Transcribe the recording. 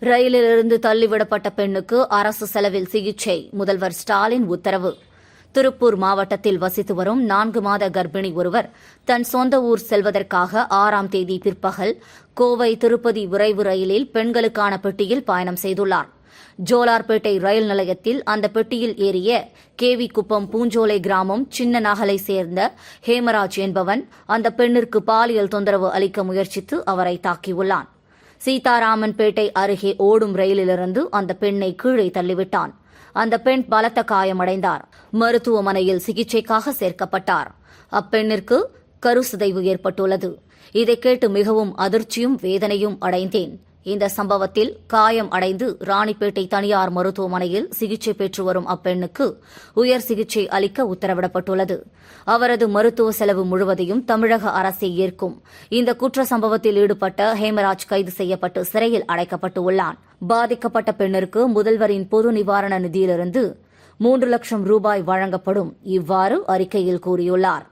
ரயிலிலிருந்து தள்ளிவிடப்பட்ட பெண்ணுக்கு அரசு செலவில் சிகிச்சை முதல்வர் ஸ்டாலின் உத்தரவு. திருப்பூர் மாவட்டத்தில் வசித்து வரும் 4 மாத கர்ப்பிணி ஒருவர் தன் சொந்த ஊர் செல்வதற்காக 6ஆம் தேதி பிற்பகல் கோவை திருப்பதி விரைவு ரயிலில் பெண்களுக்கான பெட்டியில் பயணம் செய்துள்ளார். ஜோலார்பேட்டை ரயில் நிலையத்தில் அந்த பெட்டியில் ஏறிய கேவி குப்பம் பூஞ்சோலை கிராமம் சின்ன நகலை சேர்ந்த ஹேமராஜ் என்பவன் அந்த பெண்ணிற்கு பாலியல் தொந்தரவு அளிக்க முயற்சித்து அவரை தாக்கியுள்ளான். சீதாராமன்பேட்டை அருகே ஓடும் ரயிலிலிருந்து அந்த பெண்ணை கீழே தள்ளிவிட்டான். அந்த பெண் பலத்த காயமடைந்தார். மருத்துவமனையில் சிகிச்சைக்காக சேர்க்கப்பட்டார். அப்பெண்ணிற்கு கருசிதைவு ஏற்பட்டுள்ளது. இதை கேட்டு மிகவும் அதிர்ச்சியும் வேதனையும் அடைந்தேன். இந்த சம்பவத்தில் காயம் அடைந்து ராணிப்பேட்டை தனியார் மருத்துவமனையில் சிகிச்சை பெற்று வரும் அப்பெண்ணுக்கு உயர் சிகிச்சை அளிக்க உத்தரவிடப்பட்டுள்ளது. அவரது மருத்துவ செலவு முழுவதையும் தமிழக அரசே ஏற்கும். இந்த குற்ற சம்பவத்தில் ஈடுபட்ட ஹேமராஜ் கைது செய்யப்பட்டு சிறையில் அடைக்கப்பட்டு உள்ளான். பாதிக்கப்பட்ட பெண்ணிற்கு முதல்வரின் பொது நிவாரண நிதியிலிருந்து 3 லட்சம் ரூபாய் வழங்கப்படும். இவ்வாறு அறிக்கையில் கூறியுள்ளார்.